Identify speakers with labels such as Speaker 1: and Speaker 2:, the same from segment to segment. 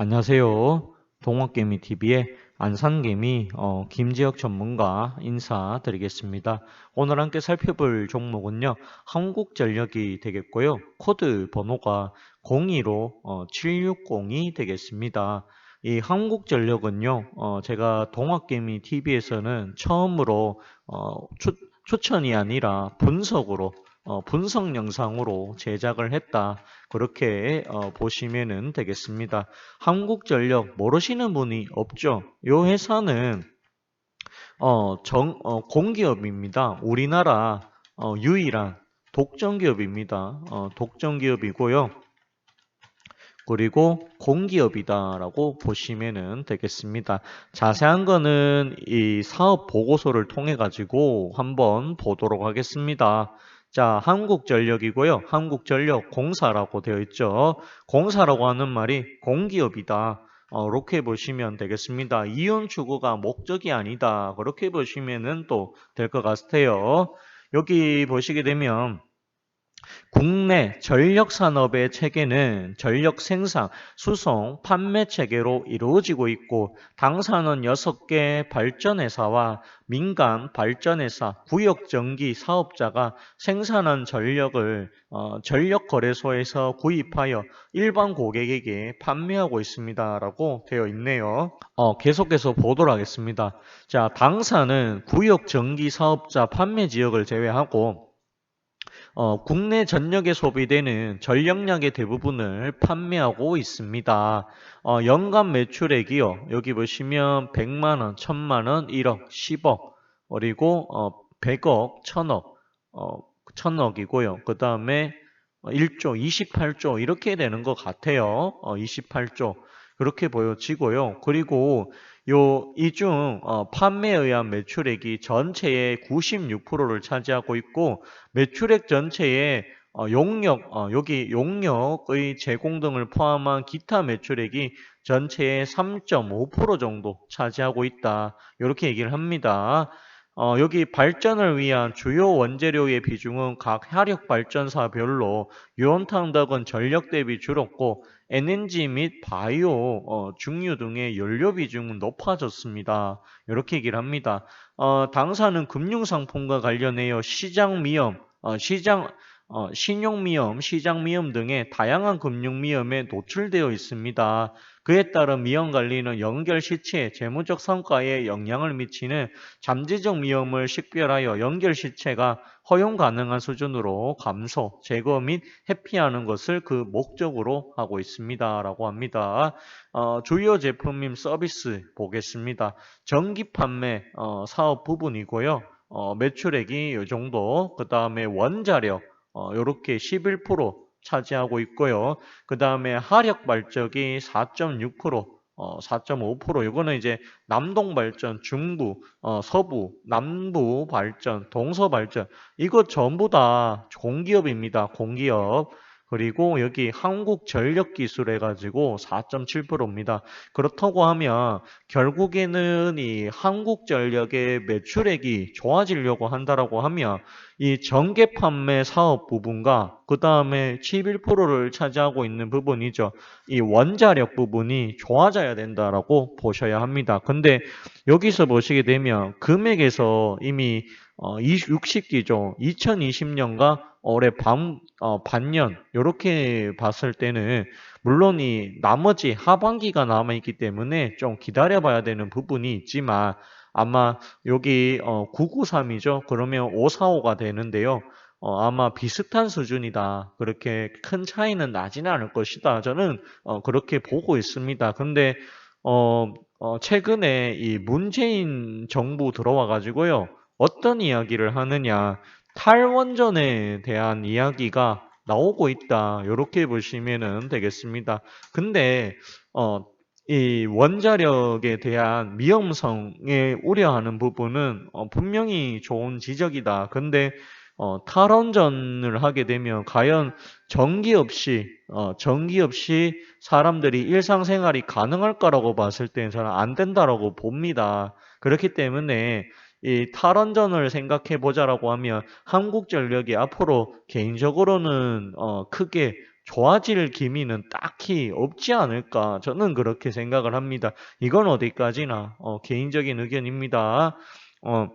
Speaker 1: 안녕하세요. 동학개미TV의 안산개미 김지혁 전문가 인사드리겠습니다. 오늘 함께 살펴볼 종목은요. 한국전력이 되겠고요. 코드 번호가 02로 760이 되겠습니다. 이 한국전력은요. 제가 동학개미TV에서는 처음으로 추천이 아니라 분석으로 분석 영상으로 제작을 했다. 그렇게 보시면 되겠습니다. 한국전력 모르시는 분이 없죠. 이 회사는 공기업입니다. 우리나라 유일한 독점기업입니다. 독점기업이고요. 그리고 공기업이다라고 보시면 되겠습니다. 자세한 거는 이 사업 보고서를 통해 가지고 한번 보도록 하겠습니다. 자, 한국전력이고요. 한국전력공사라고 되어 있죠. 공사라고 하는 말이 공기업이다. 이렇게 보시면 되겠습니다. 이윤 추구가 목적이 아니다. 그렇게 보시면 또 될 것 같아요. 여기 보시게 되면 국내 전력 산업의 체계는 전력 생산, 수송, 판매 체계로 이루어지고 있고 당사는 6개 발전회사와 민간 발전회사, 구역전기 사업자가 생산한 전력을 전력거래소에서 구입하여 일반 고객에게 판매하고 있습니다라고 되어 있네요. 계속해서 보도록 하겠습니다. 자, 당사는 구역전기 사업자 판매 지역을 제외하고 국내 전력에 소비되는 전력량의 대부분을 판매하고 있습니다. 연간 매출액이요. 여기 보시면 100만원, 1000만원, 1억, 10억, 그리고 100억, 1000억, 1000억이고요. 그 다음에 1조, 28조 이렇게 되는 것 같아요. 28조 그렇게 보여지고요. 그리고 이중 판매에 의한 매출액이 전체의 96%를 차지하고 있고 매출액 전체의 여기 용역의 제공 등을 포함한 기타 매출액이 전체의 3.5% 정도 차지하고 있다. 이렇게 얘기를 합니다. 여기 발전을 위한 주요 원재료의 비중은 각 화력 발전사별로 유온탄 등은 전력 대비 줄었고 LNG 및 바이오, 중유 등의 연료 비중은 높아졌습니다. 이렇게 얘기를 합니다. 당사는 금융상품과 관련하여 신용위험, 시장위험 등의 다양한 금융위험에 노출되어 있습니다. 그에 따른 위험관리는 연결 시체, 재무적 성과에 영향을 미치는 잠재적 위험을 식별하여 연결 시체가 허용 가능한 수준으로 감소, 제거 및 회피하는 것을 그 목적으로 하고 있습니다. 라고 합니다. 주요 제품 및 서비스 보겠습니다. 전기 판매 사업 부분이고요. 매출액이 이 정도, 그 다음에 원자력 이렇게 11% 차지하고 있고요. 그 다음에 하력 발전이 4.6%, 4.5%. 이거는 이제 남동 발전, 중부, 서부, 남부 발전, 동서 발전. 이거 전부 다 공기업입니다. 공기업. 그리고 여기 한국전력기술 해가지고 4.7%입니다. 그렇다고 하면 결국에는 이 한국전력의 매출액이 좋아지려고 한다라고 하면 이 전기 판매 사업 부분과 그 다음에 11%를 차지하고 있는 부분이죠. 이 원자력 부분이 좋아져야 된다라고 보셔야 합니다. 근데 여기서 보시게 되면 금액에서 이미 60기죠. 2020년과 올해 반년 이렇게 봤을 때는 물론 이 나머지 하반기가 남아있기 때문에 좀 기다려봐야 되는 부분이 있지만 아마 여기 993이죠. 그러면 545가 되는데요. 아마 비슷한 수준이다. 그렇게 큰 차이는 나지는 않을 것이다. 저는 그렇게 보고 있습니다. 근데 최근에 이 문재인 정부 들어와 가지고요. 어떤 이야기를 하느냐. 탈원전에 대한 이야기가 나오고 있다. 이렇게 보시면 되겠습니다. 근데 이 원자력에 대한 위험성에 우려하는 부분은 분명히 좋은 지적이다. 근데 탈원전을 하게 되면 과연 전기 없이 사람들이 일상생활이 가능할까라고 봤을 때는 저는 안 된다라고 봅니다. 그렇기 때문에 이 탈원전을 생각해 보자라고 하면 한국전력이 앞으로 개인적으로는 크게 좋아질 기미는 딱히 없지 않을까 저는 그렇게 생각을 합니다. 이건 어디까지나 개인적인 의견입니다. 어,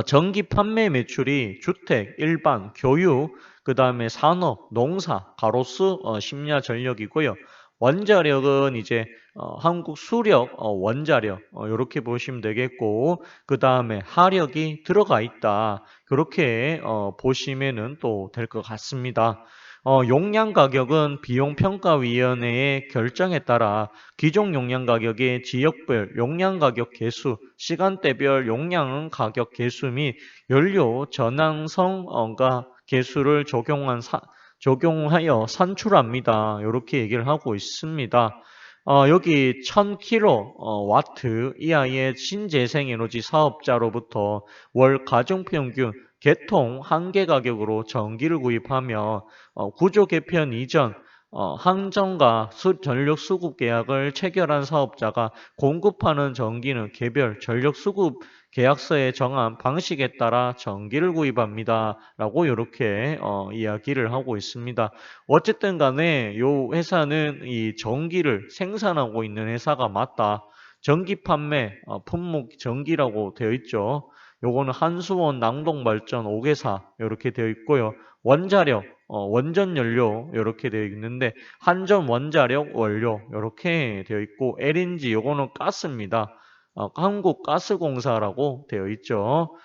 Speaker 1: 전기 판매 매출이 주택, 일반, 교육, 그 다음에 산업, 농사, 가로수, 심야 전력이고요. 원자력은 이제 한국 수력, 원자력 이렇게 보시면 되겠고 그 다음에 하력이 들어가 있다. 그렇게 보시면은 또 될 것 같습니다. 용량 가격은 비용평가위원회의 결정에 따라 기존 용량 가격의 지역별 용량 가격 개수, 시간대별 용량 가격 개수 및 연료 전환성가 개수를 적용하여 산출합니다. 이렇게 얘기를 하고 있습니다. 여기 1000kW 이하의 신재생에너지 사업자로부터 월 가중평균 개통 한계 가격으로 전기를 구입하며 구조 개편 이전 항정과 전력 수급 계약을 체결한 사업자가 공급하는 전기는 개별 전력 수급 계약서에 정한 방식에 따라 전기를 구입합니다. 라고 이렇게 이야기를 하고 있습니다. 어쨌든 간에 요 회사는 이 전기를 생산하고 있는 회사가 맞다. 전기 판매, 품목 전기라고 되어 있죠. 요거는 한수원 낭동발전 5개사 이렇게 되어 있고요. 원자력, 원전 연료 이렇게 되어 있는데 한전 원자력 원료 이렇게 되어 있고 LNG 요거는 가스입니다. 한국가스공사라고 되어 있죠.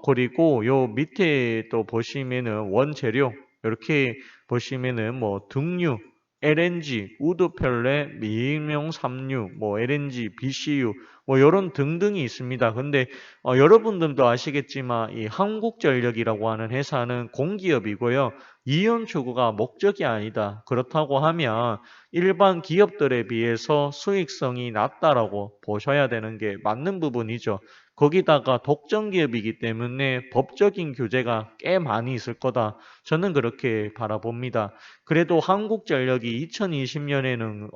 Speaker 1: 그리고 요 밑에 또 보시면은 원재료 이렇게 보시면은 뭐 등유, LNG, 우드펠레, 미임용 삼류, 뭐 LNG, BCU 뭐 이런 등등이 있습니다. 근데 여러분들도 아시겠지만 이 한국전력이라고 하는 회사는 공기업이고요. 이윤 추구가 목적이 아니다. 그렇다고 하면 일반 기업들에 비해서 수익성이 낮다라고 보셔야 되는 게 맞는 부분이죠. 거기다가 독점기업이기 때문에 법적인 규제가 꽤 많이 있을 거다. 저는 그렇게 바라봅니다. 그래도 한국전력이 2020년에는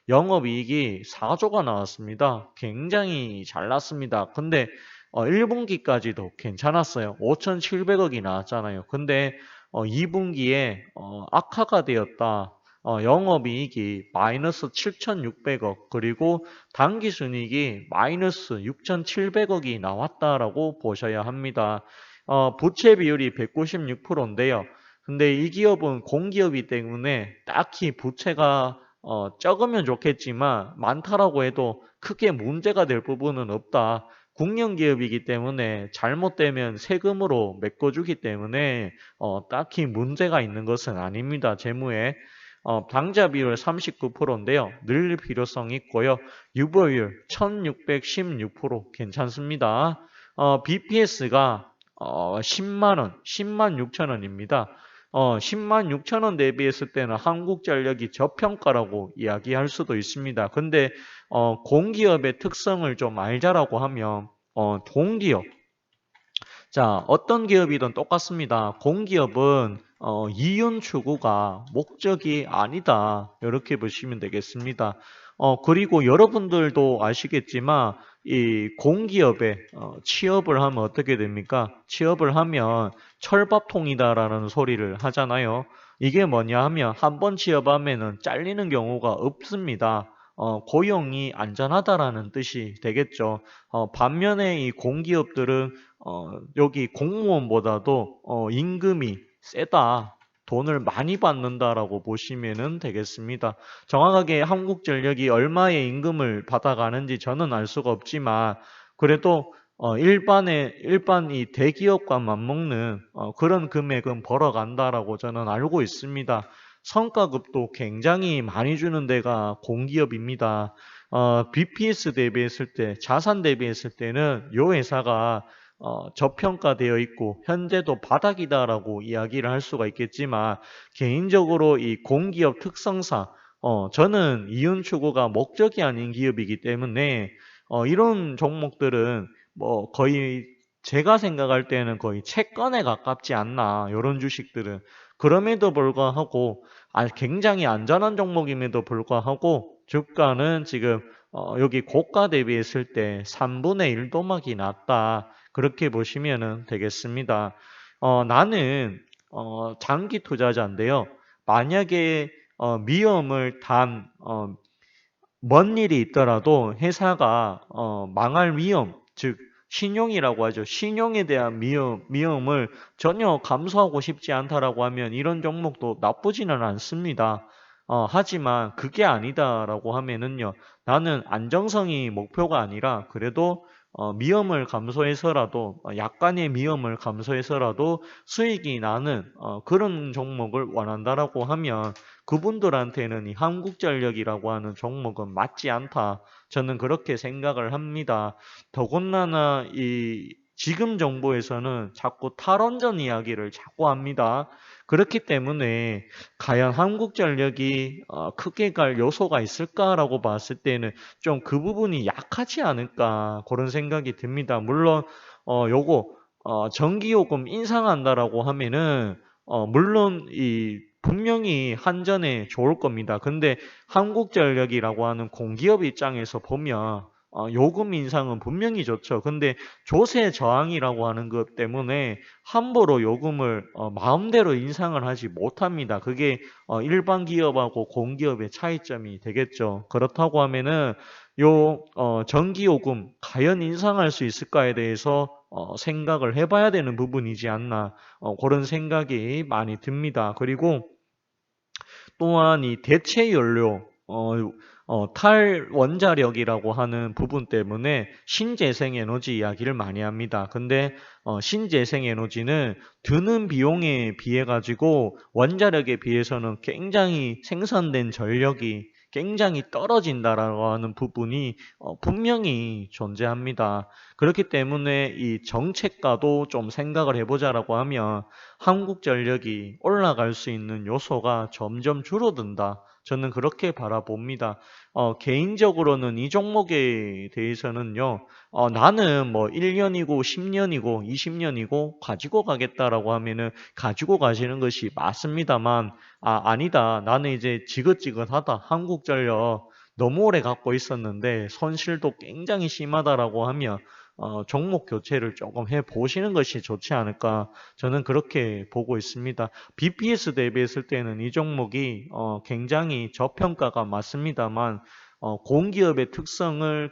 Speaker 1: 영업이익이 4조가 나왔습니다. 굉장히 잘 났습니다. 근데 1분기까지도 괜찮았어요. 5,700억이 나왔잖아요. 근데 2분기에 악화가 되었다. 영업이익이 마이너스 7,600억 그리고 당기순이익이 마이너스 6,700억이 나왔다라고 보셔야 합니다. 부채 비율이 196%인데요. 근데 이 기업은 공기업이기 때문에 딱히 부채가 적으면 좋겠지만 많다라고 해도 크게 문제가 될 부분은 없다. 국영기업이기 때문에 잘못되면 세금으로 메꿔주기 때문에 딱히 문제가 있는 것은 아닙니다. 재무에. 당좌 비율 39%인데요. 늘릴 필요성이 있고요. 유보율 1616% 괜찮습니다. BPS가 10만원, 10만 6천원입니다. 10만 6천원 대비했을 때는 한국전력이 저평가라고 이야기할 수도 있습니다. 근데 공기업의 특성을 좀 알자라고 하면 공기업 자, 어떤 기업이든 똑같습니다. 공기업은 이윤 추구가 목적이 아니다. 이렇게 보시면 되겠습니다. 그리고 여러분들도 아시겠지만 이 공기업에 취업을 하면 어떻게 됩니까? 취업을 하면 철밥통이다라는 소리를 하잖아요. 이게 뭐냐 하면 한 번 취업하면은 잘리는 경우가 없습니다. 고용이 안전하다라는 뜻이 되겠죠. 반면에 이 공기업들은 여기 공무원보다도 임금이 세다. 돈을 많이 받는다라고 보시면 되겠습니다. 정확하게 한국전력이 얼마의 임금을 받아가는지 저는 알 수가 없지만 그래도 일반 이 대기업과 맞먹는 그런 금액은 벌어간다라고 저는 알고 있습니다. 성과급도 굉장히 많이 주는 데가 공기업입니다. BPS 대비했을 때, 자산 대비했을 때는 이 회사가 저평가되어 있고 현재도 바닥이다라고 이야기를 할 수가 있겠지만 개인적으로 이 공기업 특성상 저는 이윤 추구가 목적이 아닌 기업이기 때문에 이런 종목들은 뭐 거의 제가 생각할 때는 거의 채권에 가깝지 않나 이런 주식들은 그럼에도 불구하고 굉장히 안전한 종목임에도 불구하고 주가는 지금 여기 고가 대비했을 때 3분의 1 도막이 났다. 그렇게 보시면 되겠습니다. 나는 장기 투자자인데요. 만약에 위험을 먼 일이 있더라도 회사가 망할 위험, 즉 신용이라고 하죠. 신용에 대한 위험을 전혀 감수하고 싶지 않다라고 하면 이런 종목도 나쁘지는 않습니다. 하지만 그게 아니다라고 하면은요. 나는 안정성이 목표가 아니라 그래도 위험을 감소해서라도 약간의 위험을 감소해서라도 수익이 나는 그런 종목을 원한다라고 하면 그분들한테는 이 한국전력이라고 하는 종목은 맞지 않다. 저는 그렇게 생각을 합니다. 더군다나 이 지금 정부에서는 자꾸 탈원전 이야기를 자꾸 합니다. 그렇기 때문에 과연 한국전력이 크게 갈 요소가 있을까라고 봤을 때는 좀 그 부분이 약하지 않을까 그런 생각이 듭니다. 물론 요거 전기요금 인상한다라고 하면은 물론 이 분명히 한전에 좋을 겁니다. 근데 한국전력이라고 하는 공기업 입장에서 보면 요금 인상은 분명히 좋죠. 근데 조세 저항이라고 하는 것 때문에 함부로 요금을 마음대로 인상을 하지 못합니다. 그게 일반 기업하고 공기업의 차이점이 되겠죠. 그렇다고 하면은 요 전기요금 과연 인상할 수 있을까에 대해서 생각을 해봐야 되는 부분이지 않나 그런 생각이 많이 듭니다. 그리고 또한 이 대체 연료, 탈원자력이라고 하는 부분 때문에 신재생 에너지 이야기를 많이 합니다. 근데 신재생 에너지는 드는 비용에 비해 가지고 원자력에 비해서는 굉장히 생산된 전력이 굉장히 떨어진다라고 하는 부분이 분명히 존재합니다. 그렇기 때문에 이 정책과도 좀 생각을 해보자라고 하면 한국전력이 올라갈 수 있는 요소가 점점 줄어든다. 저는 그렇게 바라봅니다. 개인적으로는 이 종목에 대해서는요, 나는 뭐 1년이고 10년이고 20년이고 가지고 가겠다라고 하면은 가지고 가시는 것이 맞습니다만, 아니다. 나는 이제 지긋지긋하다. 한국전력 너무 오래 갖고 있었는데 손실도 굉장히 심하다라고 하면 종목 교체를 조금 해 보시는 것이 좋지 않을까 저는 그렇게 보고 있습니다. BPS 대비했을 때는 이 종목이 굉장히 저평가가 맞습니다만 공기업의 특성을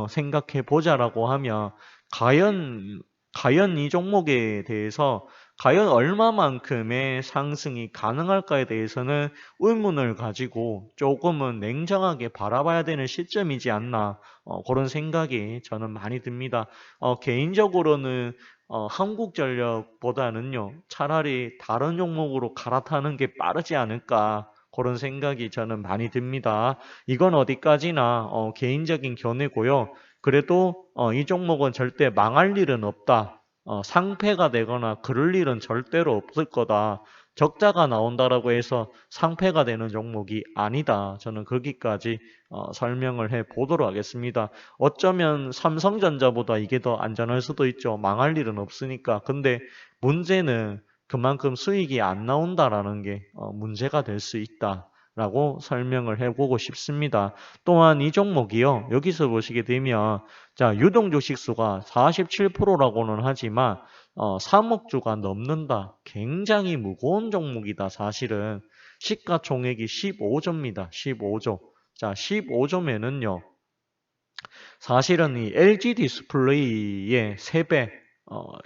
Speaker 1: 생각해 보자라고 하면 과연 과연 이 종목에 대해서 과연 얼마만큼의 상승이 가능할까에 대해서는 의문을 가지고 조금은 냉정하게 바라봐야 되는 시점이지 않나 그런 생각이 저는 많이 듭니다. 개인적으로는 한국전력보다는요, 차라리 다른 종목으로 갈아타는 게 빠르지 않을까, 그런 생각이 저는 많이 듭니다. 이건 어디까지나 개인적인 견해고요. 그래도 이 종목은 절대 망할 일은 없다. 상폐가 되거나 그럴 일은 절대로 없을 거다. 적자가 나온다라고 해서 상폐가 되는 종목이 아니다. 저는 거기까지 설명을 해 보도록 하겠습니다. 어쩌면 삼성전자보다 이게 더 안전할 수도 있죠. 망할 일은 없으니까. 근데 문제는 그만큼 수익이 안 나온다라는 게 문제가 될 수 있다라고 설명을 해보고 싶습니다. 또한 이 종목이요. 여기서 보시게 되면 자, 유동주식수가 47%라고는 하지만 3억 주가 넘는다. 굉장히 무거운 종목이다. 사실은 시가총액이 15조입니다. 15조. 자, 15조면은요. 사실은 이 LG 디스플레이의 3배,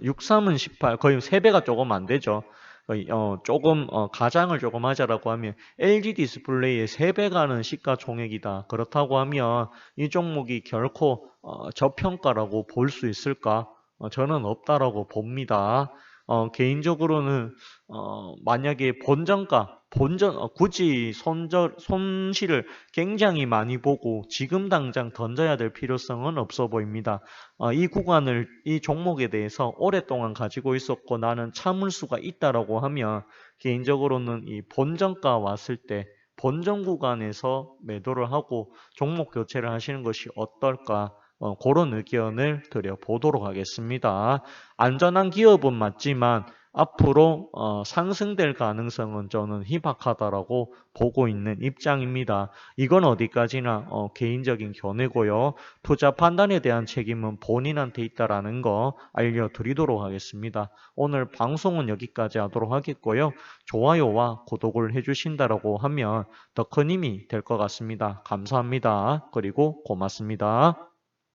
Speaker 1: 63은 18, 거의 3배가 조금 안 되죠. 거의, 조금, 가장을 조금 하자라고 하면 LG 디스플레이의 3배 가는 시가총액이다. 그렇다고 하면 이 종목이 결코 저평가라고 볼 수 있을까? 저는 없다라고 봅니다. 개인적으로는 만약에 굳이 손실을 굉장히 많이 보고 지금 당장 던져야 될 필요성은 없어 보입니다. 이 종목에 대해서 오랫동안 가지고 있었고 나는 참을 수가 있다라고 하면 개인적으로는 이 본전가 왔을 때 본전 구간에서 매도를 하고 종목 교체를 하시는 것이 어떨까? 그런 의견을 드려보도록 하겠습니다. 안전한 기업은 맞지만 앞으로 상승될 가능성은 저는 희박하다라고 보고 있는 입장입니다. 이건 어디까지나 개인적인 견해고요. 투자 판단에 대한 책임은 본인한테 있다라는 거 알려드리도록 하겠습니다. 오늘 방송은 여기까지 하도록 하겠고요. 좋아요와 구독을 해주신다라고 하면 더 큰 힘이 될 것 같습니다. 감사합니다. 그리고 고맙습니다.